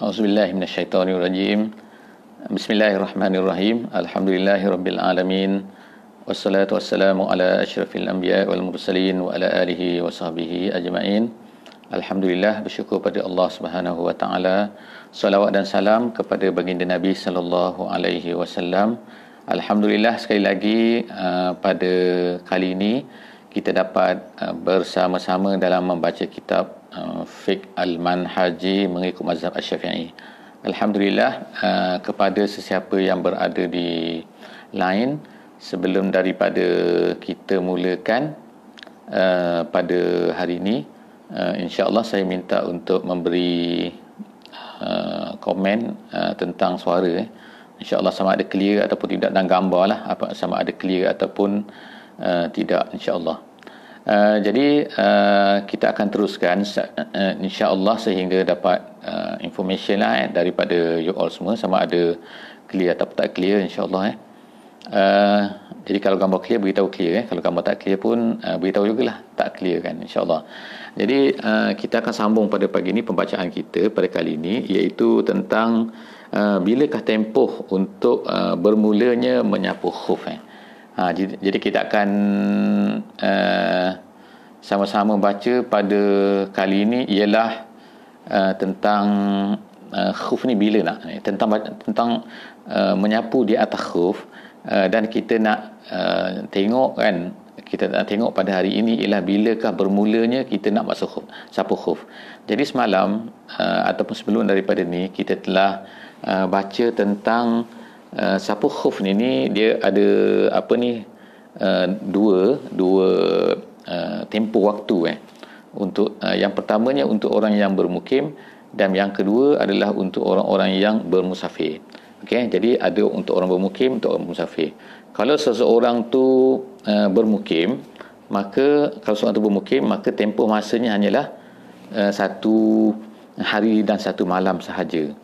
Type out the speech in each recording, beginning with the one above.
A'udzubillahi minasyaitonirrajim. Bismillahirrahmanirrahim. Alhamdulillahirabbil alamin. Wassalatu wassalamu ala asyrafil anbiya wal mursalin wa ala alihi wa sahbihi ajma'in. Alhamdulillah, bersyukur pada Allah Subhanahu wa taala. Salawat dan salam kepada baginda Nabi sallallahu alaihi wasallam. Alhamdulillah, sekali lagi pada kali ini kita dapat bersama-sama dalam membaca kitab Fiqh Al-Manhaji mengikut mazhab Asy-Syafi'i. Alhamdulillah, kepada sesiapa yang berada di line, sebelum daripada kita mulakan pada hari ini, insya-Allah saya minta untuk memberi komen tentang suara. InsyaAllah sama ada clear ataupun tidak, dan gambar lah, sama ada clear ataupun tidak, insyaAllah. Jadi kita akan teruskan insyaAllah sehingga dapat information lah daripada you all semua, sama ada clear atau tak clear, insyaAllah. Jadi kalau gambar clear, beritahu clear. Kalau gambar tak clear pun beritahu jugalah tak clear kan, insyaAllah. Jadi kita akan sambung pada pagi ini pembacaan kita pada kali ini, iaitu tentang bilakah tempoh untuk bermulanya menyapu khuf. Jadi kita akan sama-sama baca pada kali ini ialah tentang khuf ni bila nak, tentang menyapu di atas khuf, dan kita nak tengok kan, kita nak tengok pada hari ini ialah bilakah bermulanya kita nak masuk khuf, sapu khuf. Jadi semalam ataupun sebelum daripada ni kita telah baca tentang sapu khuf ni dia ada dua tempoh waktu untuk yang pertamanya untuk orang yang bermukim, dan yang kedua adalah untuk orang-orang yang bermusafir. Okey, jadi ada untuk orang bermukim, untuk orang musafir. Kalau seseorang tu bermukim, maka kalau seseorang tu bermukim, maka tempoh masanya hanyalah satu hari dan satu malam sahaja.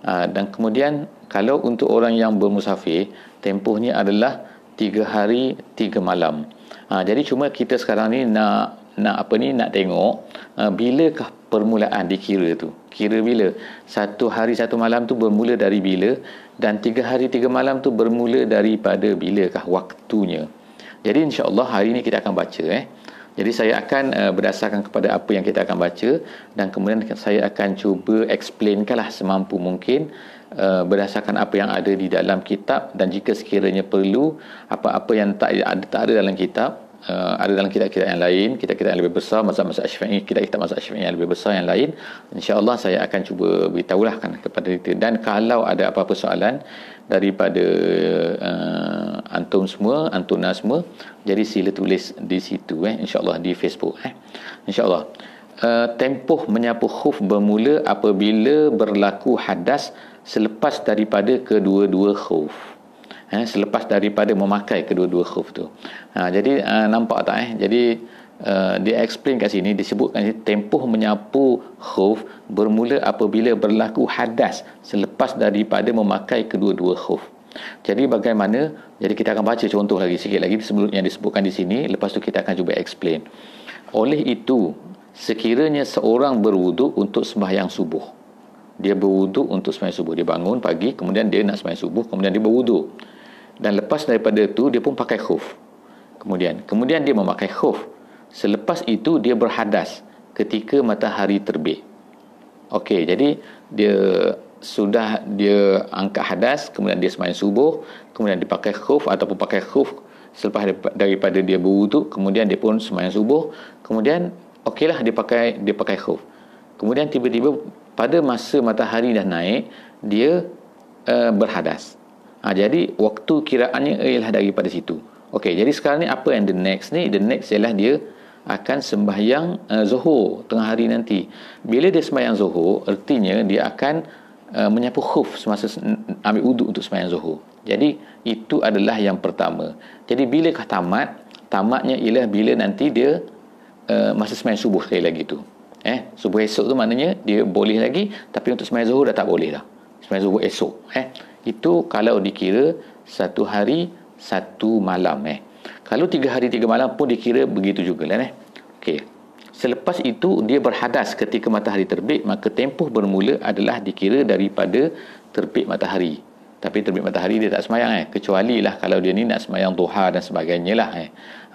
Dan kemudian kalau untuk orang yang bermusafir, tempohnya adalah 3 hari 3 malam. Jadi cuma kita sekarang ni nak tengok bilakah permulaan dikira tu. Kira bila? 1 hari 1 malam tu bermula dari bila, dan 3 hari 3 malam tu bermula daripada bilakah waktunya. Jadi insya-Allah hari ni kita akan baca Jadi saya akan berdasarkan kepada apa yang kita akan baca, dan kemudian saya akan cuba explainkanlah semampu mungkin berdasarkan apa yang ada di dalam kitab, dan jika sekiranya perlu apa-apa yang tak ada dalam kitab, ada dalam kitab-kitab yang lain, kitab-kitab yang lebih besar, mazhab-mazhab Syafi'i, kitab-kitab mazhab Syafi'i yang lebih besar yang lain, insya-Allah saya akan cuba beritahulah kan kepada kita. Dan kalau ada apa-apa soalan daripada antum semua, antuna semua, jadi sila tulis di situ insya-Allah di Facebook insya-Allah. Tempoh menyapu khuf bermula apabila berlaku hadas selepas daripada kedua-dua khuf. Selepas daripada memakai kedua-dua khuf tu. Jadi nampak tak Jadi dia explain kat sini, disebutkan tempoh menyapu khuf bermula apabila berlaku hadas selepas daripada memakai kedua-dua khuf. Jadi bagaimana? Jadi kita akan baca contoh lagi sikit lagi sebelum yang disebutkan di sini, lepas tu kita akan cuba explain. Oleh itu, sekiranya seorang berwuduk untuk sembahyang subuh. Dia berwuduk untuk sembahyang subuh. Dia bangun pagi, kemudian dia nak sembahyang subuh, kemudian dia berwuduk. Dan lepas daripada itu dia pun pakai khuf. Kemudian dia memakai khuf. Selepas itu dia berhadas ketika matahari terbit. Okey, jadi dia angkat hadas, kemudian dia sembahyang subuh, kemudian dia pakai khuf ataupun pakai khuf selepas daripada dia berwuduk, kemudian dia pun sembahyang subuh, kemudian okeylah dia pakai khuf. Kemudian tiba-tiba pada masa matahari dah naik, dia berhadas. Jadi waktu kiraannya ialah daripada situ. Okey, jadi sekarang ni apa yang the next ni? The next ialah dia akan sembahyang zuhur tengah hari nanti. Bila dia sembahyang zuhur, artinya dia akan menyapu khuf semasa ambil wuduk untuk sembahyang zuhur. Jadi itu adalah yang pertama. Jadi bilakah tamat? Tamatnya ialah bila nanti dia masa sembahyang subuh sekali lagi tu. Subuh esok tu maknanya dia boleh lagi, tapi untuk sembahyang zuhur dah tak boleh dah. Sembahyang zuhur esok. Itu kalau dikira 1 hari 1 malam. Kalau 3 hari 3 malam pun dikira begitu juga lah. Okey. Selepas itu dia berhadas ketika matahari terbit, maka tempoh bermula adalah dikira daripada terbit matahari. Tapi terbit matahari dia tak semayang kecuali lah kalau dia ni nak semayang duha dan sebagainya lah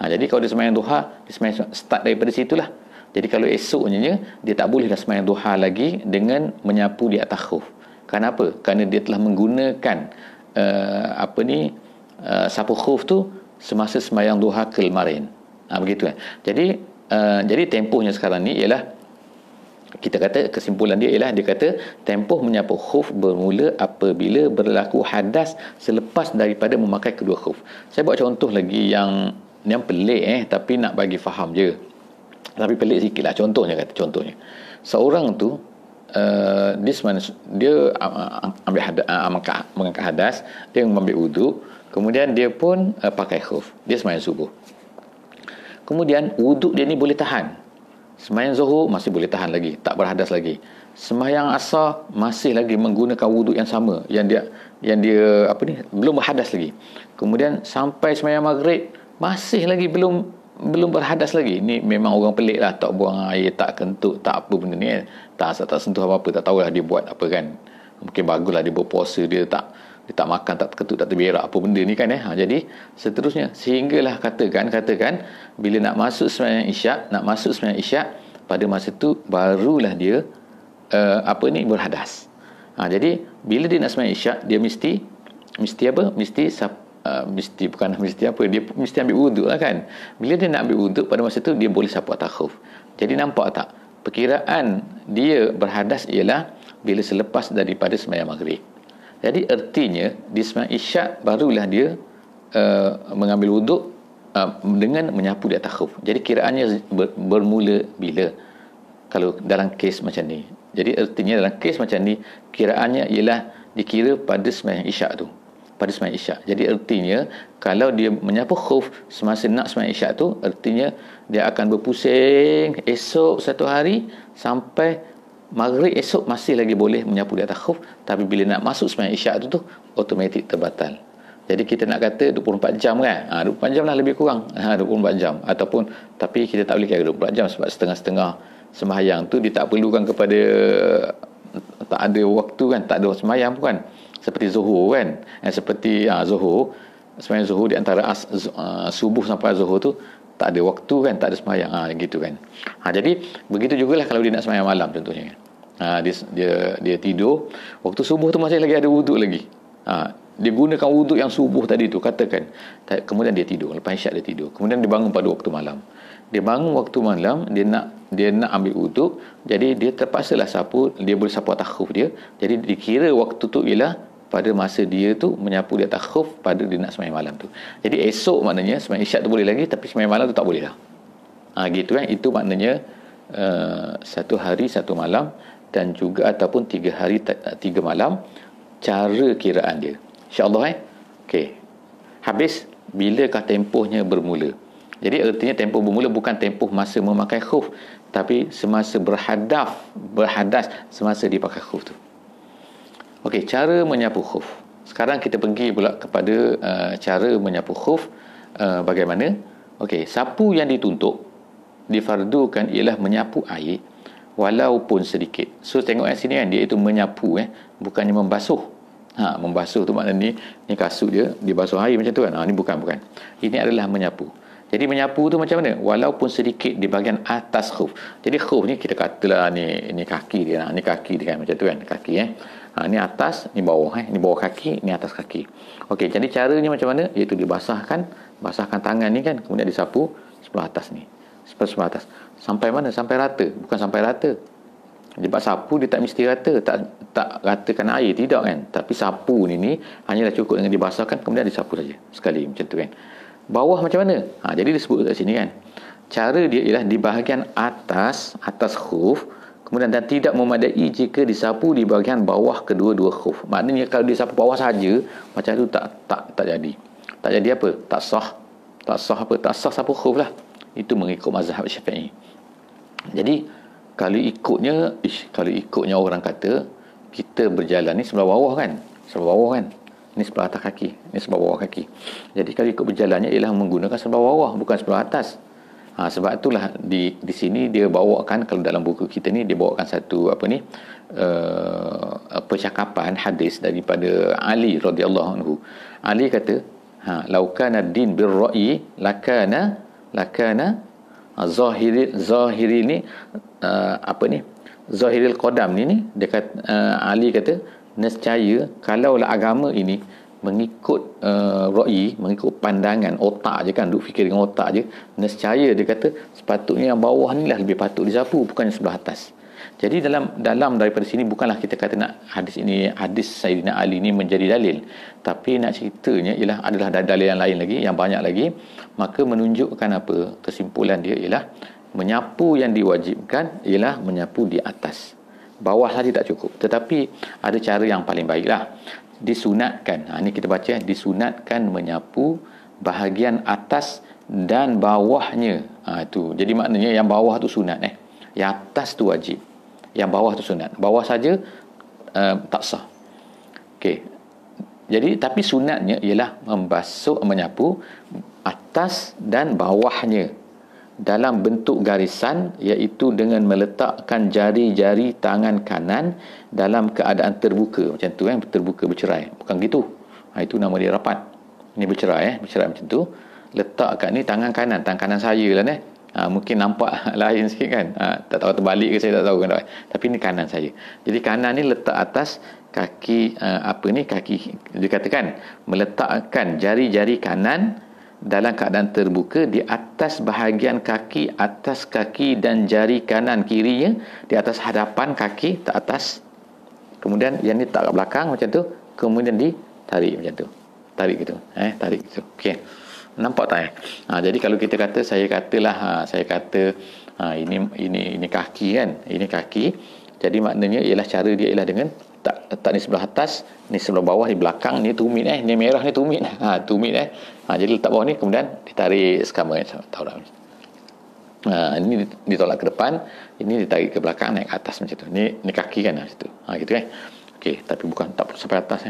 jadi kalau dia semayang duha, dia semayang start daripada situlah. Jadi kalau esoknya dia tak boleh dah semayang duha lagi dengan menyapu di atas khuf. Kenapa? Kerana dia telah menggunakan sapu khuf tu semasa semayang duha kemarin. Begitu kan. Jadi tempohnya sekarang ni ialah, kita kata kesimpulan dia ialah, dia kata tempoh menyapu khuf bermula apabila berlaku hadas selepas daripada memakai kedua khuf. Saya buat contoh lagi yang pelik tapi nak bagi faham je. Tapi pelik sikit lah contohnya. Seorang tu dia mengangkat hadas, dia mengambil wuduk, kemudian dia pun pakai khuf, dia sembahyang subuh. Kemudian wuduk dia ni boleh tahan. Sembahyang zuhur masih boleh tahan lagi, tak berhadas lagi. Sembahyang asar masih lagi menggunakan wuduk yang sama, yang dia belum berhadas lagi. Kemudian sampai sembahyang maghrib masih lagi belum berhadas lagi. Ni memang orang pelik lah, tak buang air, tak kentut, tak apa benda ni tak sentuh apa-apa, tak tahulah dia buat apa kan. Mungkin baguslah dia berpuasa, dia tak makan, tak kentut, tak terberak apa benda ni kan jadi seterusnya, sehinggalah katakan bila nak masuk sembahyang isyak, pada masa tu barulah dia berhadas. Jadi bila dia nak sembahyang isyak, dia mesti dia mesti ambil wuduk lah kan. Bila dia nak ambil wuduk, pada masa tu dia boleh sapu atas khuf. Jadi nampak tak, perkiraan dia berhadas ialah bila selepas daripada sembahyang maghrib. Jadi artinya di sembahyang isyak barulah dia mengambil wuduk dengan menyapu di atas khuf. Jadi kiraannya bermula bila kalau dalam kes macam ni. Jadi artinya dalam kes macam ni, kiraannya ialah dikira pada sembahyang isyak tu. Pada sembahyang isyak. Jadi artinya kalau dia menyapu khuf semasa nak sembahyang isyak tu, artinya dia akan berpusing esok satu hari sampai maghrib esok masih lagi boleh menyapu di atas khuf. Tapi bila nak masuk sembahyang isyak tu automatik terbatal. Jadi kita nak kata 24 jam kan, 24 jam lah lebih kurang, 24 jam. Ataupun, tapi kita tak boleh kira 24 jam sebab setengah-setengah sembahyang tu dia tak perlukan kepada, tak ada waktu kan, tak ada sembahyang pun kan. Seperti zuhur kan, seperti zuhur, sembahyang zuhur di antara subuh sampai zuhur tu tak ada waktu kan, tak ada sembahyang gitu kan. Jadi begitu jugalah kalau dia nak sembahyang malam contohnya kan. Dia tidur waktu subuh tu masih lagi ada wuduk lagi. Dia gunakan wuduk yang subuh tadi tu katakan. Kemudian dia tidur, lepas isyak dia tidur. Kemudian dia bangun pada waktu malam. Dia bangun waktu malam, dia nak ambil wuduk, jadi dia terpaksalah sapu, dia boleh sapu atas khuf dia. Jadi dikira waktu tu ialah pada masa dia tu menyapu di atas khuf pada dia nak sembahyang malam tu. Jadi esok maknanya sembahyang isyak tu boleh lagi, tapi sembahyang malam tu tak boleh lah. Gitu kan. Itu maknanya 1 hari 1 malam dan juga ataupun 3 hari 3 malam cara kiraan dia. InsyaAllah okey. Habis bilakah tempohnya bermula? Jadi artinya tempoh bermula bukan tempoh masa memakai khuf, tapi semasa berhadas semasa dipakai khuf tu. Okey, cara menyapu khuf. Sekarang kita pergi pula kepada cara menyapu khuf bagaimana? Okey, sapu yang dituntut difardukan ialah menyapu air walaupun sedikit. So tengok yang sini kan, dia itu menyapu bukannya membasuh. Membasuh tu maknanya ni kasut dia dibasuh air macam tu kan. Ni bukan. Ini adalah menyapu. Jadi menyapu tu macam mana? Walaupun sedikit di bahagian atas khuf. Jadi khuf ni kita katalah ni kaki dia, ni kaki dia kan macam tu kan, kaki ni atas, ni bawah ni bawah kaki, ni atas kaki. Okey, jadi caranya macam mana? Iaitu basahkan tangan ni kan, kemudian disapu sebelah atas ni. Sebelah atas. Sampai mana? Sampai rata. Bukan sampai rata. Sebab sapu dia tak mesti rata, tak ratakan air, tidak kan. Tapi sapu ni hanyalah cukup dengan dibasahkan kemudian disapu saja sekali macam tu kan. Bawah macam mana? Jadi disebut kat sini kan. Cara dia ialah di bahagian atas khuf, kemudian dan tidak memadai jika disapu di bahagian bawah kedua-dua khuf. Maknanya kalau disapu bawah saja macam tu tak jadi. Tak jadi apa? Tak sah sapu khuf lah. Itu mengikut mazhab Syafi'i. Jadi kalau ikutnya orang kata kita berjalan ni sebelah bawah kan. Ni sebelah atas kaki, ni sebelah bawah kaki. Jadi kalau ikut berjalannya ialah menggunakan sebelah bawah, bukan sebelah atas. Sebab itulah di sini dia bawakan, kalau dalam buku kita ni dia bawakan satu percakapan hadis daripada Ali radhiyallahu anhu. Ali kata, laukana din birra'i lakana zahiri ni zahiril qadam ni dia kata, Ali kata nescaya kalaulah agama ini mengikut ra'i, mengikut pandangan otak je kan, duk fikir dengan otak je, nescaya dia kata sepatutnya yang bawah ni lah lebih patut disapu, bukan yang sebelah atas. Jadi dalam daripada sini bukanlah kita kata nak hadis Sayyidina Ali ni menjadi dalil, tapi nak ceritanya ialah adalah dalil yang lain lagi, yang banyak lagi. Maka menunjukkan apa kesimpulan dia ialah menyapu yang diwajibkan ialah menyapu di atas, bawah saja tak cukup, tetapi ada cara yang paling baiklah. Disunatkan, ini kita baca, disunatkan menyapu bahagian atas dan bawahnya. Itu jadi maknanya yang bawah tu sunat, yang atas tu wajib, yang bawah tu sunat. Bawah saja tak sah. Okey. Jadi tapi sunatnya ialah menyapu atas dan bawahnya dalam bentuk garisan, iaitu dengan meletakkan jari-jari tangan kanan dalam keadaan terbuka. Macam tu terbuka bercerai. Bukan gitu. Itu nama dia rapat. Ini bercerai bercerai macam tu. Letak kat ni tangan kanan saya lah ni. Mungkin nampak lain sikit kan. Tak tahu terbalik ke, saya tak tahu kan. Tapi ni kanan saya. Jadi kanan ni letak atas kaki kaki dikatakan meletakkan jari-jari kanan dalam keadaan terbuka di atas bahagian kaki, atas kaki dan jari kanan kirinya di atas hadapan kaki, tak atas. Kemudian yang ni tak kat belakang macam tu, kemudian ditarik macam tu. Tarik gitu. Tarik gitu. Okey. Nampak tak? Jadi kalau kita kata, saya kata ini kaki kan. Ini kaki. Jadi maknanya ialah cara dia ialah dengan letak ni sebelah atas, ni sebelah bawah, ni belakang, ni tumit ni merah ni tumit. Tumit jadi letak bawah ni, kemudian ditarik sekamar. Tahu tak? Ini ditolak ke depan, ini ditarik ke belakang, naik ke atas macam tu. Ni kaki kan situ. Gitu kan. Okey, tapi bukan, tak perlu sampai atas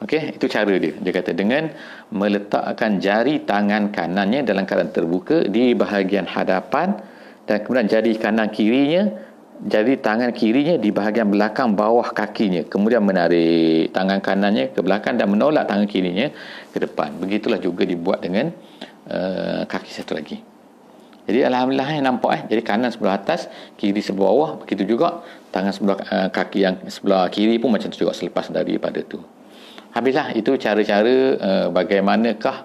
Okey, itu cara dia. Dia kata dengan meletakkan jari tangan kanannya dalam keadaan terbuka di bahagian hadapan, dan kemudian jari tangan kirinya di bahagian belakang bawah kakinya, kemudian menarik tangan kanannya ke belakang dan menolak tangan kirinya ke depan. Begitulah juga dibuat dengan kaki satu lagi. Jadi alhamdulillah nampak Jadi kanan sebelah atas, kiri sebelah bawah, begitu juga tangan sebelah kaki yang sebelah kiri pun macam tu juga selepas daripada tu. Habislah. Itu cara-cara bagaimanakah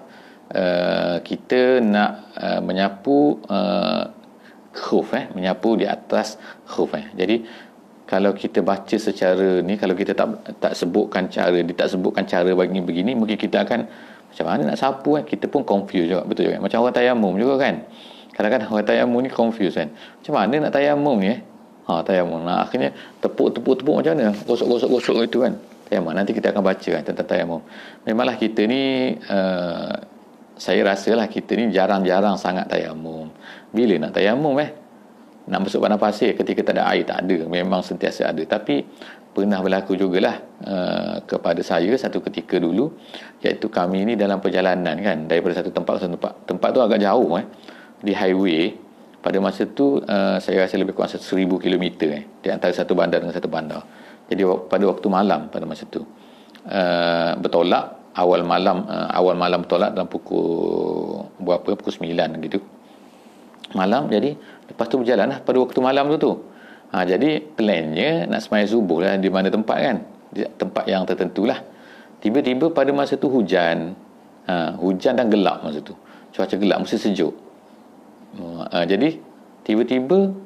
kita nak menyapu khuf, menyapu di atas khuf. Jadi kalau kita baca secara ni, kalau kita tak sebutkan cara begini, mungkin kita akan macam mana nak sapu kita pun confuse juga. Betul juga. Macam orang tayamum juga kan. Kadang-kadang orang tayamum ni confuse kan. Macam mana nak tayamum ni tayamum. Akhirnya tepuk macam mana? Gosok itu kan. Tayamum. Nanti kita akan baca kan tentang tayamum. Memanglah kita ni saya rasalah kita ni jarang-jarang sangat tayamum. Bila nak tayamum nak masuk padang pasir ketika tak ada air? Tak ada. Memang sentiasa ada. Tapi pernah berlaku jugalah kepada saya satu ketika dulu, iaitu kami ni dalam perjalanan kan, daripada satu tempat ke satu tempat. Tempat tu agak jauh di highway. Pada masa tu saya rasa lebih kurang 1,000 km di antara satu bandar dengan satu bandar. Jadi pada waktu malam pada masa tu bertolak awal malam bertolak dalam pukul 9 gitu malam. Jadi lepas tu berjalan pada waktu malam tu. Jadi plannya nak sembahyang subuh lah di mana tempat kan, di tempat yang tertentu lah. Tiba-tiba pada masa tu hujan dan gelap masa tu. Cuaca gelap, mesti sejuk. Jadi tiba-tiba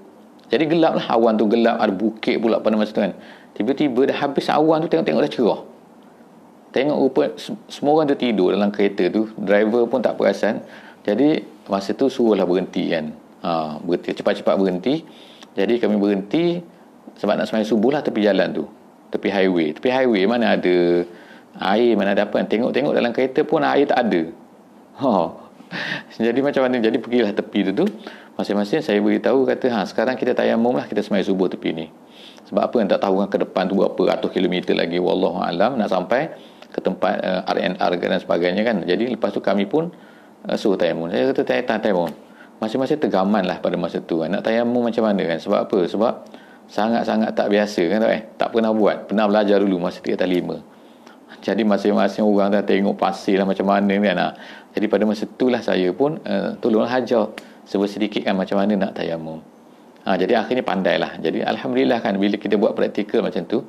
jadi gelap lah, awan tu gelap, ada bukit pula pada masa tu kan. Tiba-tiba dah habis awan tu, tengok dah cerah. Tengok rupa semua orang tu tidur dalam kereta tu, driver pun tak perasan. Jadi masa tu suruhlah berhenti kan. Berhenti, cepat-cepat berhenti. Jadi kami berhenti sebab nak sembahyang subuh lah tepi jalan tu. Tepi highway mana ada air, mana ada apa. Tengok dalam kereta pun air tak ada. Jadi macam mana? Jadi pergilah tepi tu. Masing-masing saya beritahu, kata sekarang kita tayamum lah, kita sembahyang subuh tepi ni. Sebab apa yang tak tahu kan ke depan tu berapa ratus kilometer lagi, wallahu alam, nak sampai ke tempat R&R dan sebagainya kan. Jadi lepas tu kami pun suruh tayamum. Saya kata tayamum. masing-masing tergaman lah pada masa tu. Nak tayamum macam mana kan? Sebab apa? Sebab sangat-sangat tak biasa kan, tak pernah buat, pernah belajar dulu masa 3 atas 5. Jadi masing-masing orang dah tengok pasir lah macam mana kan. Jadi pada masa itulah saya pun tolonglah hajar sedikit kan macam mana nak tayamum. Jadi akhirnya pandailah. Jadi alhamdulillah kan, bila kita buat praktikal macam tu,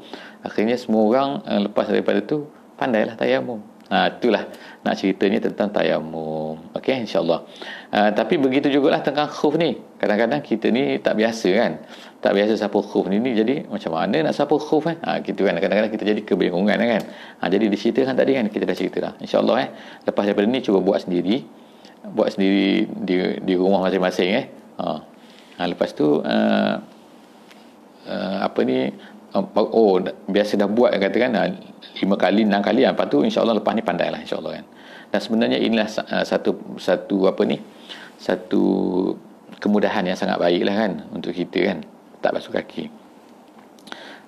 akhirnya semua orang lepas daripada tu pandailah tayamum. Itulah nak ceritanya tentang tayamum. Okey, insya-Allah. Tapi begitu jugalah tentang khuf ni. Kadang-kadang kita ni tak biasa kan. Tak biasa sapu khuf ni, jadi macam mana nak sapu khuf kan? Gitu kan. Kadang-kadang kita jadi kebingungan kan. Jadi diceritakan tadi kan, kita dah cerita dah. Insya-Allah lepas daripada ni cuba buat sendiri. Buat sendiri di rumah masing-masing lepas tu biasa dah buat katakan 5 kali 6 kali, lepas tu insya-Allah lepas ni pandailah insya-Allah kan. Dan sebenarnya inilah satu kemudahan yang sangat baiklah kan untuk kita kan, tak basuh kaki.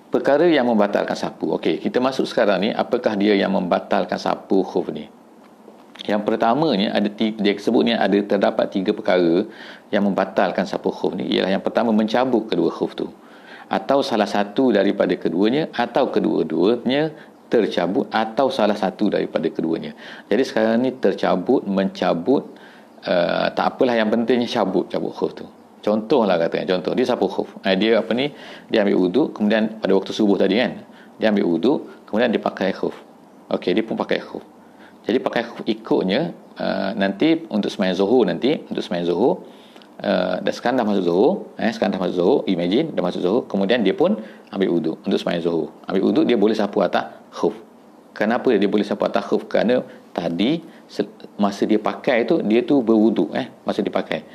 Perkara yang membatalkan sapu. Okey, kita masuk sekarang ni, apakah dia yang membatalkan sapu khuf ni? Yang pertamanya dia sebutnya terdapat 3 perkara yang membatalkan sapu khuf ni, ialah yang pertama mencabut kedua khuf tu, atau salah satu daripada keduanya, atau kedua-duanya tercabut, atau salah satu daripada keduanya. Jadi sekarang ni tercabut, mencabut, tak apalah, yang pentingnya cabut khuf tu. Contohlah katakan, dia sapu khuf. Dia dia ambil wuduk, kemudian pada waktu subuh tadi kan, dia ambil wuduk, kemudian dia pakai khuf. Okey, dia pun pakai khuf. Jadi pakai khuf ikutnya nanti untuk sembahyang zuhur dah sekarang dah masuk zuhur, imagine dah masuk zuhur, kemudian dia pun ambil wuduk untuk sembahyang zuhur. Ambil wuduk, dia boleh sapu atas khuf. Kenapa dia boleh sapu atas khuf? Kerana tadi masa dia pakai tu, dia tu berwuduk masa dia pakai.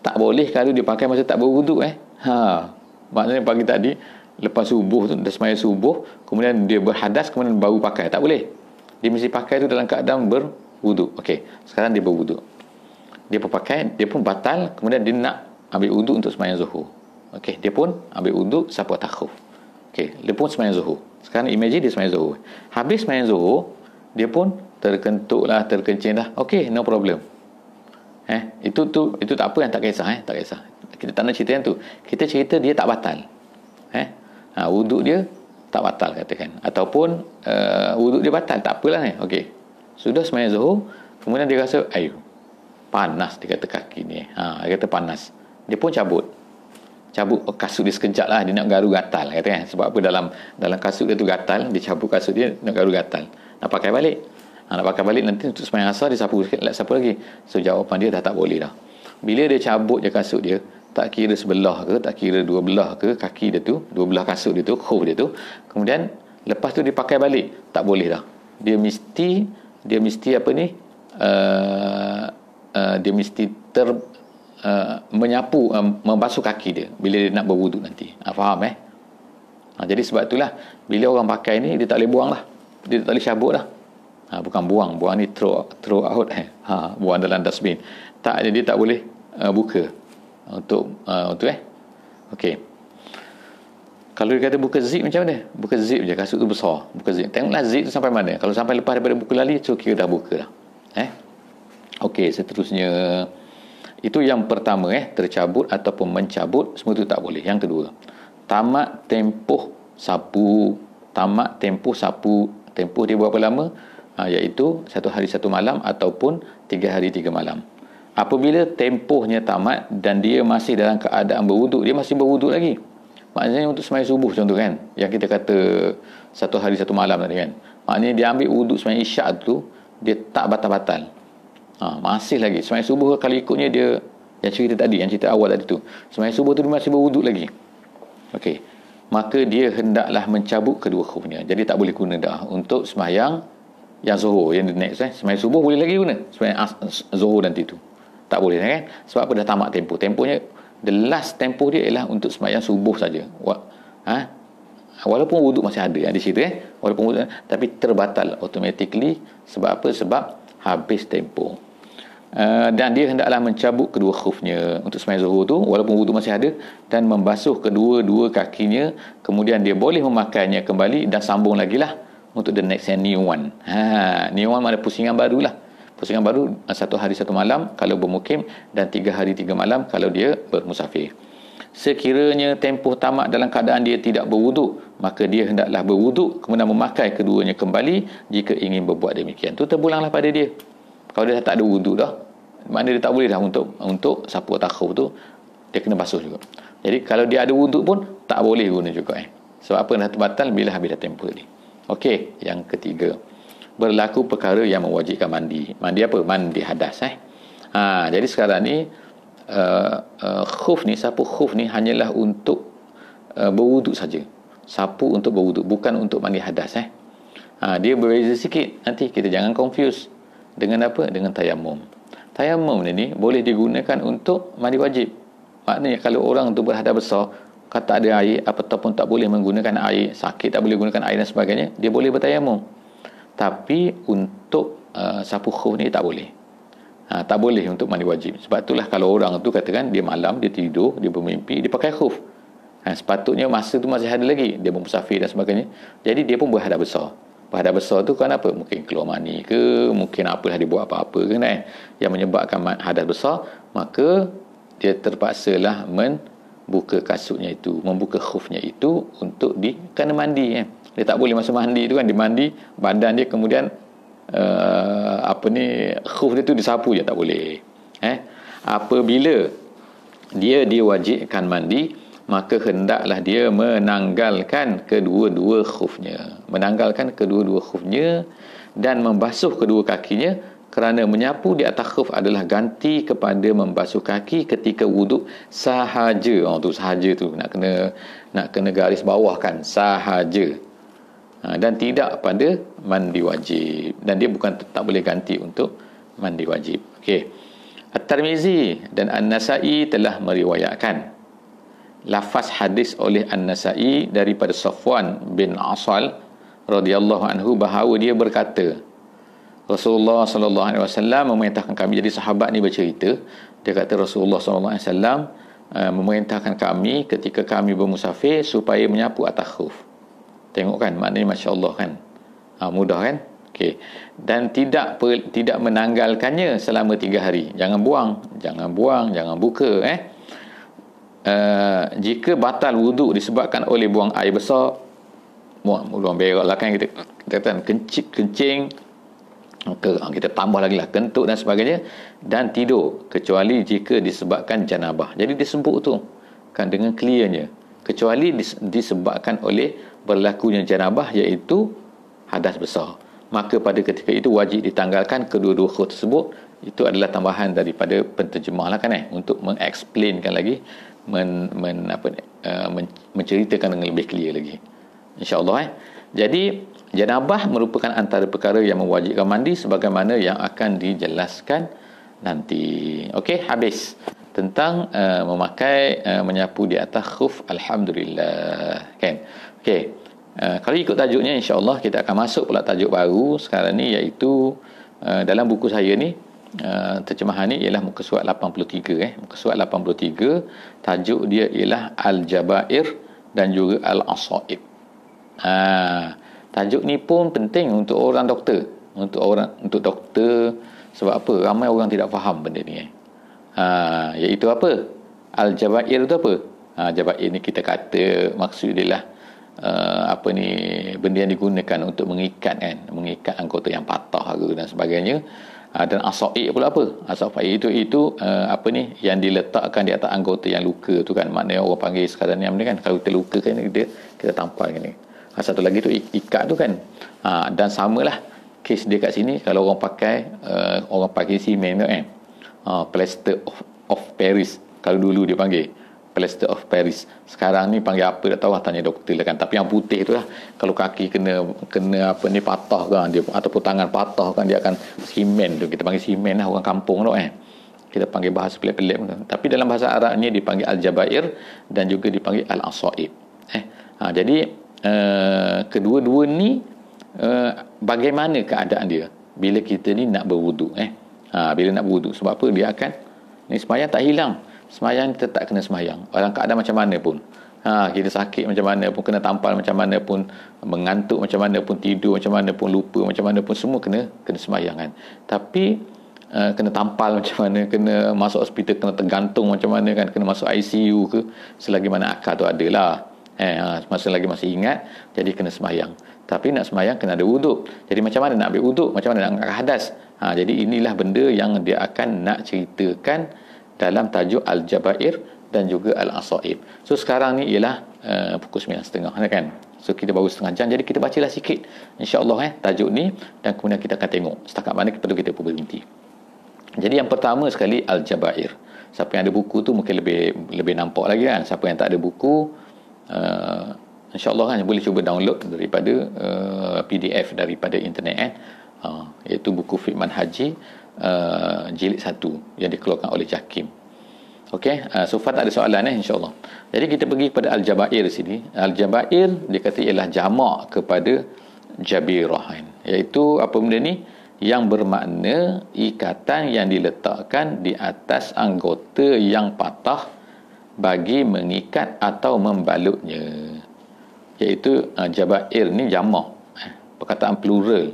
Tak boleh kalau dia pakai masa tak berwuduk maksudnya pagi tadi lepas subuh tu, dah sembahyang subuh, kemudian dia berhadas, kemudian baru pakai, tak boleh. Dia mesti pakai tu dalam keadaan berwuduk. Okey, sekarang dia berwuduk, dia pun pakai, dia pun batal, kemudian dia nak ambil wuduk untuk sembahyang zuhur. Okey, dia pun ambil wuduk, sapu atas khuf. Okey, dia pun sembahyang zuhur. Sekarang imagine dia sembahyang zuhur. Habis sembahyang zuhur, dia pun terkencing dah. Okey, no problem. Itu tak apa, yang tak kisah tak kisah. Kita tak nak cerita yang tu. Kita cerita dia tak batal. Wuduk dia tak batal katakan, ataupun wuduk dia batal, tak apalah okey, sudah sembahyang zuhur, kemudian dia rasa panas, dia kata kaki ni dia kata panas, dia pun cabut kasut dia sekejap lah, dia nak garu gatal katakan. Sebab apa, dalam kasut dia tu gatal, dia cabut kasut dia, nak garu gatal, nak pakai balik nanti untuk sembahyang asar dia sapu lagi. So jawapan dia dah tak boleh dah. Bila dia cabut je kasut dia, tak kira sebelah ke, tak kira dua belah ke, kaki dia tu, dua belah kasut dia tu, khuf dia tu, kemudian lepas tu dia pakai balik, tak boleh dah. Dia mesti dia mesti menyapu, membasuh kaki dia bila dia nak berwuduk nanti. Faham jadi sebab itulah bila orang pakai ni, dia tak boleh buang lah, dia tak boleh cabut lah. Bukan buang ni throw out buang dalam dustbin. Dia tak boleh buka untuk okey. Kalau dia kata buka zip, macam mana? Buka zip je, kasut tu besar, buka zip. Tengoklah zip tu sampai mana. Kalau sampai lepas daripada buka lali, so kira dah buka dah. Okey, seterusnya itu yang pertama tercabut ataupun mencabut, semua tu tak boleh. Yang kedua, tamat tempoh sapu. Tempoh dia berapa lama? Iaitu 1 hari 1 malam ataupun 3 hari 3 malam. Apabila tempohnya tamat dan dia masih dalam keadaan berwuduk, dia masih berwuduk lagi. Maknanya untuk sembahyang subuh contoh kan, yang kita kata 1 hari 1 malam tadi kan, maknanya dia ambil wuduk sembahyang isyak tu, dia tak batal-batal. Masih lagi sembahyang subuh. Kalau ikutnya dia yang cerita awal tadi tu, sembahyang subuh tu dia masih berwuduk lagi. Okey, maka dia hendaklah mencabut kedua khufnya. Jadi tak boleh guna dah untuk sembahyang yang zuhur, yang next sembahyang subuh boleh lagi guna, sembahyang zuhur nanti tu tak boleh kan. Sebab apa, dah tamat tempohnya. The last tempoh dia ialah untuk sembahyang subuh saja. Walaupun wuduk masih ada di situ walaupun wuduk, tapi terbatal automatically. Sebab apa? Sebab habis tempoh. Dan dia hendaklah mencabut kedua khufnya untuk sembahyang zuhur tu, walaupun wuduk masih ada, dan membasuh kedua-dua kakinya. Kemudian dia boleh memakainya kembali dan sambung lagi lah untuk the next new one. New one mana pusingan barulah. Pusingan baru 1 hari 1 malam kalau bermukim, dan 3 hari 3 malam kalau dia bermusafir. Sekiranya tempoh tamat dalam keadaan dia tidak berwuduk, maka dia hendaklah berwuduk kemudian memakai keduanya kembali jika ingin berbuat demikian. Tu terpulanglah pada dia. Kalau dia tak ada wuduk dah, maknanya dia tak boleh dah untuk sapu takhuf tu, dia kena basuh juga. Jadi kalau dia ada wuduk pun tak boleh guna juga. Sebab apa? Dah terbatal bila habis dah tempoh tadi. Okey, yang ketiga, berlaku perkara yang mewajibkan mandi. Mandi apa? Mandi hadas. Jadi sekarang ni khuf ni, sapu khuf ni hanyalah untuk berwuduk saja. Sapu untuk berwuduk, bukan untuk mandi hadas. Dia berbeza sikit. Nanti kita jangan confuse dengan apa? Dengan tayamum. Tayamum ni boleh digunakan untuk mandi wajib. Maknanya kalau orang tu berhadas besar, kata ada air ataupun tak boleh menggunakan air, sakit tak boleh gunakan air dan sebagainya, dia boleh bertayamum. Tapi untuk sapu khuf ni tak boleh. Tak boleh untuk mandi wajib. Sebab itulah kalau orang tu katakan dia malam, dia tidur, dia bermimpi, dia pakai khuf. Sepatutnya masa tu masih ada lagi, dia bermusafir dan sebagainya. Jadi dia pun berhadas besar. Berhadas besar tu kan apa? Mungkin keluar mani ke, mungkin apalah dia buat apa-apa ke yang menyebabkan hadas besar, maka dia terpaksalah membuka kasutnya itu, membuka khufnya itu untuk kena mandi. Dia tak boleh masa mandi tu kan, dia mandi, badan dia kemudian khuf dia tu disapu je, tak boleh. Apabila dia diwajibkan mandi, maka hendaklah dia menanggalkan kedua-dua khufnya, dan membasuh kedua kakinya, kerana menyapu di atas khuf adalah ganti kepada membasuh kaki ketika wuduk sahaja. Tu sahaja tu nak kena garis bawah kan, sahaja. Dan tidak pada mandi wajib, dan dia bukan tak boleh ganti untuk mandi wajib. Okey. At-Tirmizi dan An-Nasa'i telah meriwayatkan lafaz hadis oleh An-Nasa'i daripada Safwan bin Asal radhiyallahu anhu bahawa dia berkata, Rasulullah sallallahu alaihi wasallam memerintahkan kami. Jadi sahabat ni bercerita, dia kata Rasulullah sallallahu alaihi wasallam memerintahkan kami ketika kami bermusafir supaya menyapu atas khuf. Tengok kan, maknanya masya-Allah kan. Mudah kan? Okey. Dan tidak menanggalkannya selama 3 hari. Jangan buang, jangan buka jika batal wuduk disebabkan oleh buang air besar, buang berak lah kan, kita katakan kencing, kita tambah lagi lah kentut dan sebagainya, dan tidur, kecuali jika disebabkan janabah. Jadi disebut tu kan dengan clearnya, kecuali disebabkan oleh berlakunya janabah, iaitu hadas besar, maka pada ketika itu wajib ditanggalkan kedua-dua khuf tersebut. Itu adalah tambahan daripada penterjemah lah kan untuk mengexplainkan lagi, menceritakan dengan lebih clear lagi, insya-Allah. Jadi janabah merupakan antara perkara yang mewajibkan mandi, sebagaimana yang akan dijelaskan nanti. Okey, habis tentang menyapu di atas khuf. Alhamdulillah kan. Okey, kalau ikut tajuknya, insya-Allah kita akan masuk pula tajuk baru sekarang ni, iaitu dalam buku saya ni, terjemahan ni ialah muka surat 83. Muka surat 83, tajuk dia ialah Al-Jabair dan juga Al-Asaib. Tajuk ni pun penting untuk orang doktor, untuk doktor. Sebab apa? Ramai orang tidak faham benda ni. Iaitu apa? Al-Jabair tu apa? Jabair ni kita kata maksud dia lah benda yang digunakan untuk mengikat anggota yang patah dan sebagainya. Dan asaib pula apa? Asaib itu yang diletakkan di atas anggota yang luka tu kan. Maknanya orang panggil sekarang ni kan, kalau kita luka kan kita tampal ni. Satu lagi tu ikat tu kan. Dan samalah kes dia kat sini, kalau orang pakai simen tu plaster of Paris. Kalau dulu dia panggil plaster of Paris, sekarang ni panggil apa tak tahu, tanya doktor lah kan. Tapi yang putih tu lah, kalau kaki kena patah kan dia, ataupun tangan patah kan, dia akan simen tu, kita panggil simen lah, orang kampung tu kita panggil bahasa pelik-pelik tu. Tapi dalam bahasa Arabnya dipanggil Al-Jabair dan juga dipanggil Al-Asaib. Jadi kedua-dua ni bagaimana keadaan dia bila kita ni nak berwuduk bila nak berwuduk. Sebab apa? Dia akan ni sembahyang tak hilang, sembahyang kita tak kena sembahyang dalam keadaan macam mana pun. Kita sakit macam mana pun, kena tampal macam mana pun, mengantuk macam mana pun, tidur macam mana pun, lupa macam mana pun, semua kena sembahyang kan. Tapi kena tampal macam mana, kena masuk hospital, kena tergantung macam mana kan, kena masuk ICU ke, selagi mana akal tu ada lah. Masa lagi masih ingat, jadi kena semayang. Tapi nak semayang kena ada wuduk. Jadi macam mana nak ambil wuduk, macam mana nak angkat hadas. Jadi inilah benda yang dia akan nak ceritakan dalam tajuk Al-Jabair dan juga Al-Asaib. So sekarang ni ialah pukul 9.30 kan. So kita baru setengah jam, jadi kita bacalah sikit insya-Allah tajuk ni, dan kemudian kita akan tengok setakat mana perlu kita berhenti. Jadi yang pertama sekali Al-Jabair. Siapa yang ada buku tu mungkin lebih nampak lagi kan. Siapa yang tak ada buku, insya-Allah kan boleh cuba download daripada PDF daripada internet iaitu buku Fiqh Manhaji jilid 1 yang dikeluarkan oleh Jakim. Okey, so far tak ada soalan insya-Allah. Jadi kita pergi kepada Al-Jabair sini. Al-Jabair dia kata ialah jamak kepada jabirah, iaitu apa benda ni, yang bermakna ikatan yang diletakkan di atas anggota yang patah bagi mengikat atau membalutnya. Iaitu jabair ni jamak, perkataan plural.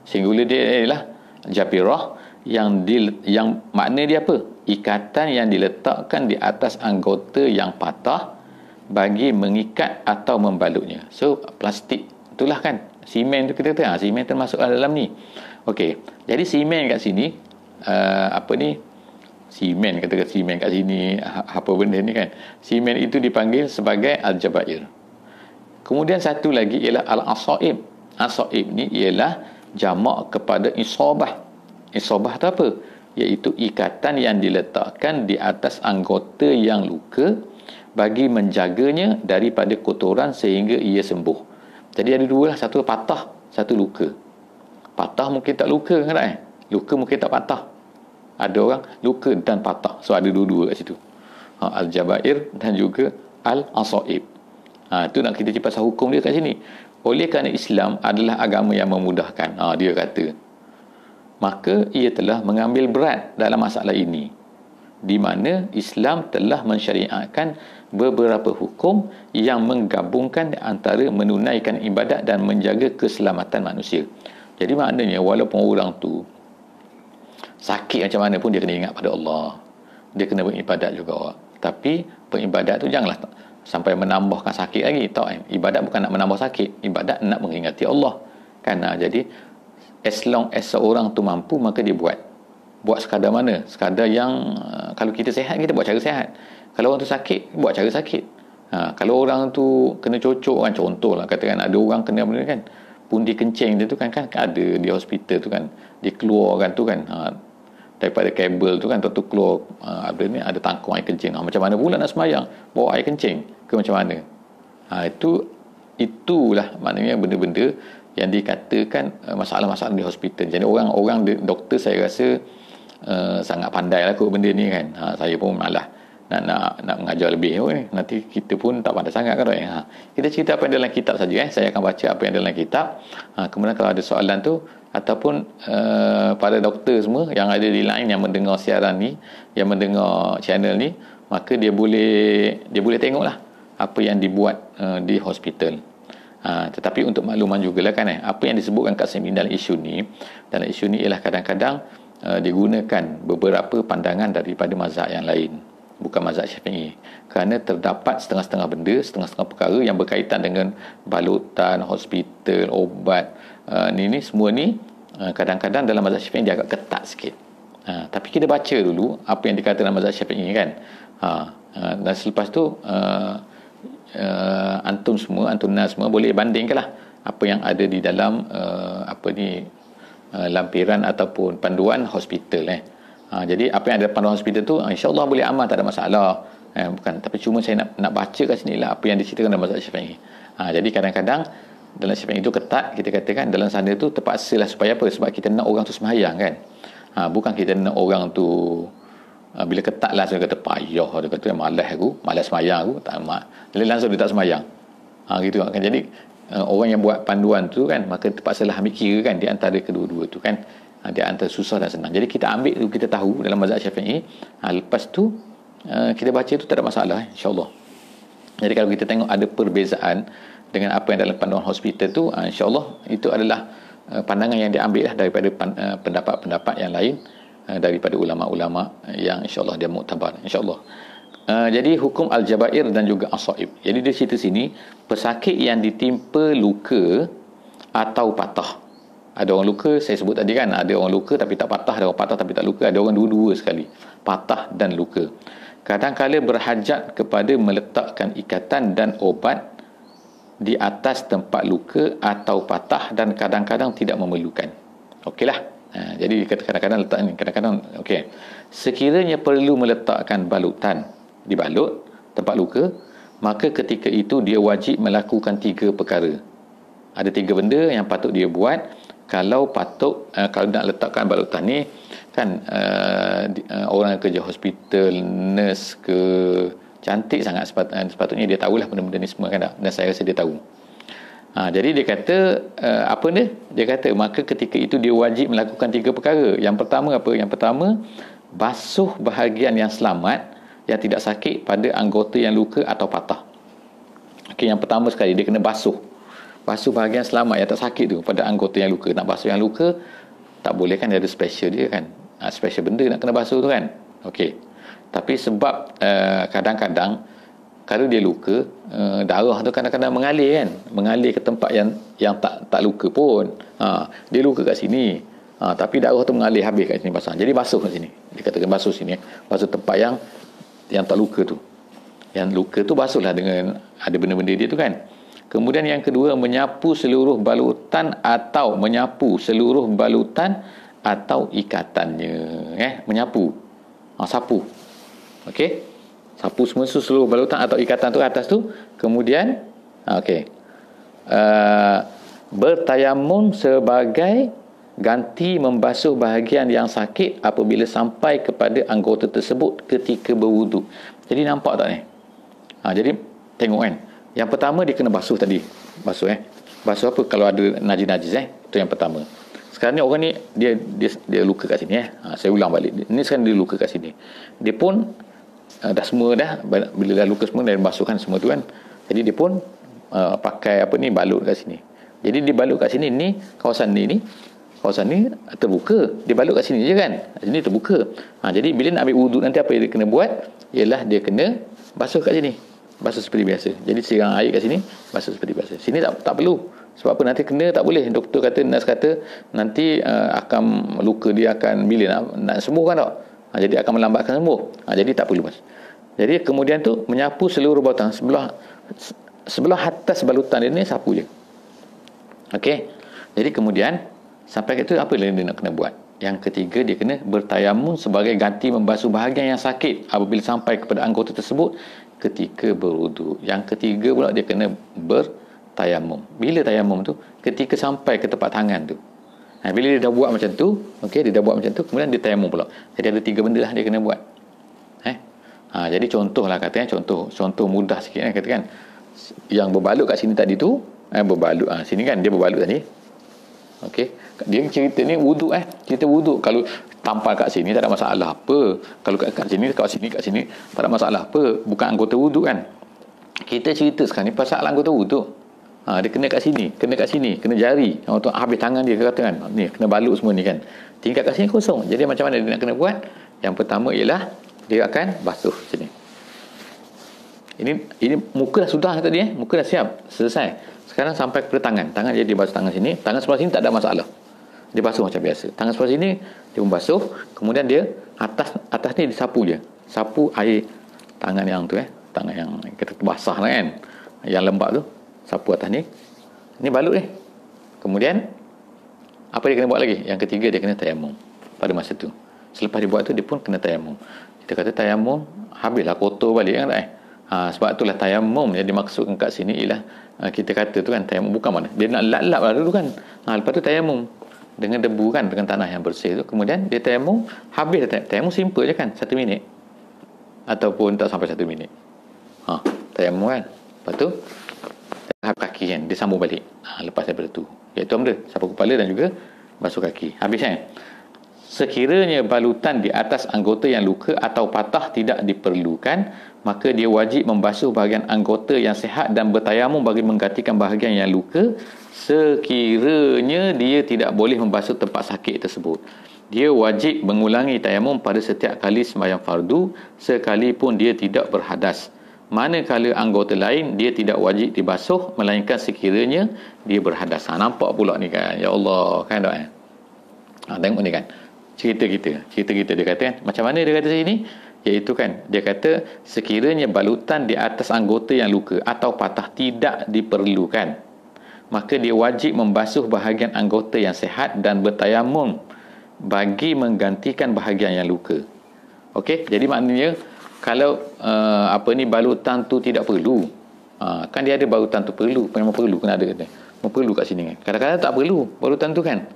Singular dia ialah jabirah, yang makna dia apa? Ikatan yang diletakkan di atas anggota yang patah bagi mengikat atau membalutnya. So plastik itulah kan, simen tu kita kata, simen termasuk dalam ni. Okey, jadi simen kat sini simen, kata simen kat sini, apa benda ni kan, simen itu dipanggil sebagai Al-Jabair. Kemudian satu lagi ialah Al-Asaib. Asaib ni ialah jamak kepada isabah. Isabah tu apa? Iaitu ikatan yang diletakkan di atas anggota yang luka bagi menjaganya daripada kotoran sehingga ia sembuh. Jadi ada dua lah, satu patah, satu luka. Patah mungkin tak luka kan? Luka mungkin tak patah. Ada orang luka dan patah. So ada dua-dua kat situ. Al-Jabair dan juga Al-Asaib. Itu nak kita cakap pasal hukum dia kat sini. Oleh kerana Islam adalah agama yang memudahkan, dia kata, maka ia telah mengambil berat dalam masalah ini, di mana Islam telah mensyariatkan beberapa hukum yang menggabungkan antara menunaikan ibadat dan menjaga keselamatan manusia. Jadi maknanya walaupun orang tu sakit macam mana pun, dia kena ingat pada Allah, dia kena beribadat juga. Tapi beribadat tu janganlah sampai menambahkan sakit lagi. Ibadat bukan nak menambah sakit, ibadat nak mengingati Allah kan. Jadi as long as seorang tu mampu, maka dia buat sekadar mana, sekadar yang kalau kita sihat, kita buat cara sihat. Kalau orang tu sakit, buat cara sakit. Kalau orang tu kena cocok kan, contohlah katakan ada orang kena benda kan, pundi kencing dia tu kan ada di hospital tu kan, dikeluarkan tu kan, daripada kabel tu kan, tu keluar ada tangkung air kencing. Macam mana pula nak semayang bawa air kencing ke macam mana? Itulah maknanya benda-benda yang dikatakan masalah-masalah di hospital. Jadi orang doktor saya rasa sangat pandai lah kot benda ni kan. Saya pun malah nak mengajar lebih. Nanti kita pun tak pandai sangat kan. Kita cerita apa yang dalam kitab saja. Saya akan baca apa yang dalam kitab. Kemudian kalau ada soalan tu, ataupun para doktor semua yang ada di line yang mendengar siaran ni, yang mendengar channel ni, maka dia boleh tengoklah apa yang dibuat di hospital. Tetapi untuk makluman jugalah kan, apa yang disebutkan kat sini dalam isu ni ialah kadang-kadang digunakan beberapa pandangan daripada mazhab yang lain, bukan mazhab Syafi'i, kerana terdapat setengah-setengah benda, setengah-setengah perkara yang berkaitan dengan balutan, hospital, obat, ni semua ni kadang-kadang dalam mazhab Syafi'i dia agak ketat sikit. Tapi kita baca dulu apa yang dikatakan dalam mazhab Syafi'i kan. Dan selepas tu antum nas semua boleh bandingkanlah apa yang ada di dalam lampiran ataupun panduan hospital. Jadi apa yang ada panduan hospital tu insya-Allah boleh amal, tak ada masalah. Bukan, tapi cuma saya nak baca kat sini lah apa yang diceritakan dalam mazhab Syafi'i. Jadi kadang-kadang dalam Syafi'i itu ketat, kita katakan dalam sana tu terpaksalah. Supaya apa? Sebab kita nak orang tu sembahyang kan. Bukan kita nak orang tu bila ketat lah, saya kata payah, dia kata malas sembahyang aku, tak mak. Langsung dia tak sembahyang. Gitu kan. Jadi orang yang buat panduan tu kan, maka terpaksalah ambil kira kan di antara kedua-dua tu kan. Di antara susah dan senang. Jadi kita ambil tu, kita tahu dalam mazhab Syafi'i. Lepas tu kita baca tu tak ada masalah insya-Allah. Jadi kalau kita tengok ada perbezaan dengan apa yang dalam panduan hospital tu, insya-Allah itu adalah pandangan yang diambil lah daripada pendapat-pendapat yang lain daripada ulama-ulama yang insya-Allah dia muktabar insya-Allah. Jadi hukum al-jabair dan juga as-saib. Jadi di situ sini pesakit yang ditimpa luka atau patah. Ada orang luka, saya sebut tadi kan, ada orang luka tapi tak patah, ada orang patah tapi tak luka, ada orang dua-dua sekali, patah dan luka. Kadang-kala berhajat kepada meletakkan ikatan dan obat di atas tempat luka atau patah dan kadang-kadang tidak memerlukan. Okeylah. Jadi kadang-kadang letak ni, kadang-kadang okey. Sekiranya perlu meletakkan balutan di balut tempat luka, maka ketika itu dia wajib melakukan 3 perkara. Ada 3 benda yang patut dia buat kalau kalau nak letakkan balutan ni kan. Orang yang kerja hospital, nurse ke, cantik sangat sepatutnya dia tahulah benda-benda ni semua kan tak? Dan saya rasa dia tahu. Jadi dia kata apa dia? Dia kata maka ketika itu dia wajib melakukan 3 perkara. Yang pertama apa? Yang pertama, basuh bahagian yang selamat yang tidak sakit pada anggota yang luka atau patah. Okey, yang pertama sekali dia kena basuh bahagian selamat yang tak sakit tu pada anggota yang luka. Nak basuh yang luka tak boleh kan, dia ada special dia kan. Special benda nak kena basuh tu kan. Okey. Tapi sebab kadang-kadang kalau dia luka, darah tu kadang-kadang mengalir kan, mengalir ke tempat yang tak luka pun. Dia luka kat sini. Tapi darah tu mengalir habis kat sini basah. Jadi basuh kat sini. Dia katakan basuh sini, basuh tempat yang tak luka tu. Yang luka tu basuhlah dengan ada benda-benda dia tu kan. Kemudian yang kedua, menyapu seluruh balutan atau ikatannya. Menyapu. Sapu. Okey. Sapu semua seluruh balutan atau ikatan tu atas tu. Kemudian bertayamum sebagai ganti membasuh bahagian yang sakit apabila sampai kepada anggota tersebut ketika berwuduk. Jadi nampak tak ni? Jadi tengok kan. Yang pertama dia kena basuh tadi. Basuh Basuh apa? Kalau ada najis-najis Itu yang pertama. Sekarang ni orang ni dia luka kat sini Saya ulang balik. Ini sekarang dia luka kat sini. Dia pun dah semua dah, bila dah luka semua dia basuhkan semua tu kan. Jadi dia pun pakai balut kat sini. Jadi dia balut kat sini ni kawasan ni terbuka. Dia balut kat sini je kan. Sini terbuka. Jadi bila nak ambil wuduk nanti apa yang dia kena buat? Ialah dia kena basuh kat sini. Basuh seperti biasa. Jadi siram air kat sini, basuh seperti biasa. Sini tak perlu. Sebab apa? Nanti kena tak boleh. Doktor kata, nurse kata nanti akan luka dia akan bila nak sembuh kan tak? Jadi akan melambatkan sembuh. Jadi tak perlu mas. Jadi kemudian tu menyapu seluruh balutan sebelah atas balutan dia ni sapu je. Okey. Jadi kemudian sampai ke tu apa lagi dia nak kena buat? Yang ketiga dia kena bertayamum sebagai ganti membasuh bahagian yang sakit apabila sampai kepada anggota tersebut ketika berwuduk. Yang ketiga pula dia kena bertayamum. Bila tayamum tu? Ketika sampai ke tepat tangan tu. Bila dia dah buat macam tu, dia dah buat macam tu, kemudian dia tayamum pula. Jadi ada 3 benda lah dia kena buat. Jadi contohlah katanya, contoh mudah sikit katakan yang berbalut kat sini tadi tu, berbalut sini kan dia berbalut tadi. Dia cerita ni wuduk cerita wuduk. Kalau tampal kat sini tak ada masalah apa. Kalau kat sini tak ada masalah apa. Bukan anggota wuduk kan. Kita cerita sekarang ni pasal anggota wuduk. Dia kena kat sini, kena jari. Untuk habis tangan dia kata kan. Ni kena balut semua ni kan. Tinggal kat sini kosong. Jadi macam mana dia nak kena buat? Yang pertama ialah dia akan basuh sini. Ini muka dah sudah tadi muka dah siap, selesai. Sekarang sampai kepada tangan. Tangan dia basuh tangan sini. Tangan sebelah sini tak ada masalah. Dia basuh macam biasa. Tangan sebelah sini dia membasuh. Kemudian dia atas ni disapu je. Sapu air tangan yang tu tangan yang kita basah lah kan. Yang lembab tu. Sapu atas ni. Ni balut ni. Kemudian apa dia kena buat lagi? Yang ketiga dia kena tayamum pada masa tu. Selepas dia buat tu dia pun kena tayamum. Kita kata tayamum habislah kotor balik kan tak sebab itulah tayamum yang dimaksudkan kat sini ialah kita kata tu kan tayamum bukan mana dia nak lap-lap lah dulu kan. Lepas tu tayamum dengan debu kan, dengan tanah yang bersih tu. Kemudian dia tayamum, habis tayamum simple je kan, 1 minit ataupun tak sampai 1 minit. Tayamum kan. Lepas tu kaki kan dia sambung balik lepas daripada tu, iaitu benda sapu kepala dan juga basuh kaki. Habis kan. sekiranya balutan di atas anggota yang luka atau patah tidak diperlukan, maka dia wajib membasuh bahagian anggota yang sihat dan bertayamum bagi menggantikan bahagian yang luka sekiranya dia tidak boleh membasuh tempat sakit tersebut. Dia wajib mengulangi tayamum pada setiap kali sembahyang fardu sekalipun dia tidak berhadas. Manakala anggota lain dia tidak wajib dibasuh melainkan sekiranya dia berhadas. Nampak pula ni kan. Ya Allah, kan tak? Tengok ni kan. Cerita kita dia kata kan. Macam mana dia kata sini? Iaitu kan dia kata sekiranya balutan di atas anggota yang luka atau patah tidak diperlukan, maka dia wajib membasuh bahagian anggota yang sihat dan bertayamum bagi menggantikan bahagian yang luka. Okey, jadi maknanya kalau balutan tu tidak perlu, kan dia ada balutan tu perlu, memang perlu kena ada kata. Perlu kat sini kan. Kadang-kadang tak perlu balutan tu kan.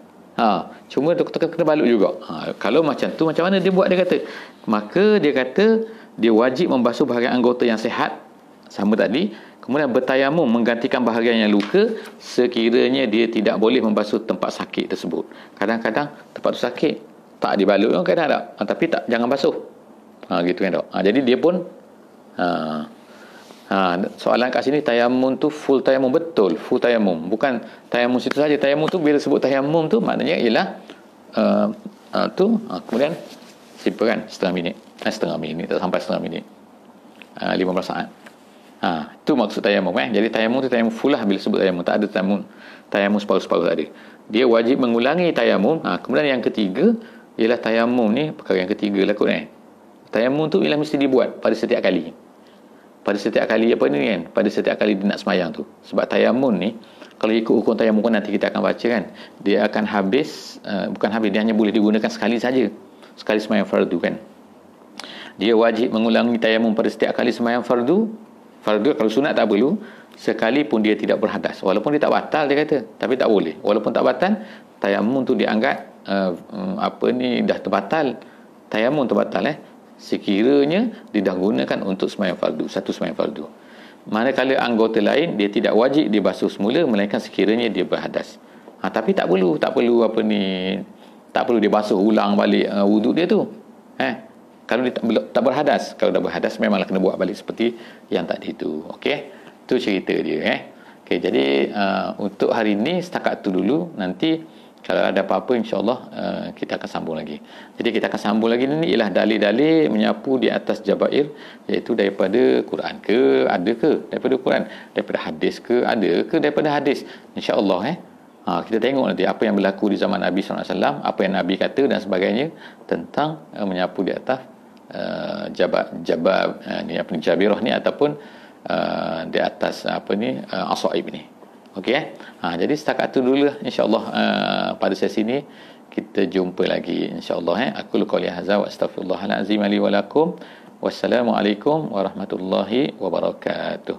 Cuma doktor kena balut juga. Kalau macam tu macam mana dia buat, dia kata? Maka dia kata dia wajib membasuh bahagian anggota yang sihat sama tadi, kemudian bertayamum menggantikan bahagian yang luka sekiranya dia tidak boleh membasuh tempat sakit tersebut. Kadang-kadang tempat tu sakit tak dibalut kan, kadang tak. Tapi tak, jangan basuh. Gitu kan dok. Jadi dia pun soalan kat sini, tayamum tu full tayamum, betul, full tayamum. Bukan tayamum situ saja. Tayamum tu bila sebut tayamum tu maknanya ialah kemudian simple kan, setengah minit tak sampai setengah minit. 15 saat. Tu maksud tayamum Jadi tayamum tu tayamum full lah bila sebut tayamum. Tak ada tayamum separuh-separuh, tak ada. Dia wajib mengulangi tayamum. Kemudian yang ketiga ialah tayamum ni, perkara yang ketiga lah kot Tayamum tu ialah mesti dibuat pada setiap kali. Pada setiap kali apa ni kan? Pada setiap kali dia nak semayang tu. Sebab tayamum ni, kalau ikut hukum tayamum kan nanti kita akan baca kan, dia akan habis, bukan habis, dia hanya boleh digunakan sekali saja. Sekali semayang fardu kan. Dia wajib mengulangi tayamum pada setiap kali semayang fardu. Kalau sunat tak perlu, sekalipun dia tidak berhadas. Walaupun dia tak batal, dia kata, tapi tak boleh. Walaupun tak batal, tayamum tu dianggap dah terbatal. Tayamum terbatal sekiranya dia dah gunakan untuk semayang fardu, satu semayang fardu. Manakala anggota lain dia tidak wajib dibasuh semula melainkan sekiranya dia berhadas. Tapi tak perlu tak perlu dia basuh ulang balik wuduk dia tu. Kalau dia tak berhadas. Kalau dah berhadas memanglah kena buat balik seperti yang tadi tu. Okey, tu cerita dia. Okey, jadi untuk hari ini setakat tu dulu. Nanti kalau ada apa-apa insya-Allah kita akan sambung lagi. Jadi kita akan sambung lagi ni ialah dalil-dalil menyapu di atas jabair, iaitu daripada Quran ke, ada ke daripada Quran, daripada hadis ke, ada ke daripada hadis. Insya-Allah kita tengok nanti apa yang berlaku di zaman Nabi SAW, apa yang Nabi kata dan sebagainya tentang menyapu di atas jabirah ni ataupun di atas asaib ni. Okey jadi setakat tu dulu insya-Allah. Pada sesi ni kita jumpa lagi insya-Allah. Aku qouli hadza wa astaghfirullahal azim li wa lakum. Wassalamualaikum warahmatullahi wabarakatuh.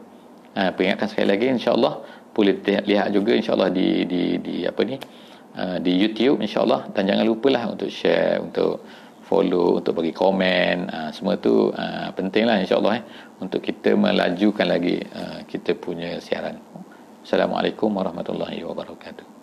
Peringatkan sekali lagi insya-Allah boleh lihat juga insya-Allah di YouTube insya-Allah, dan jangan lupalah untuk share, untuk follow, untuk bagi komen. Semua tu pentinglah insya-Allah untuk kita melajukan lagi kita punya siaran. Assalamualaikum warahmatullahi wabarakatuh.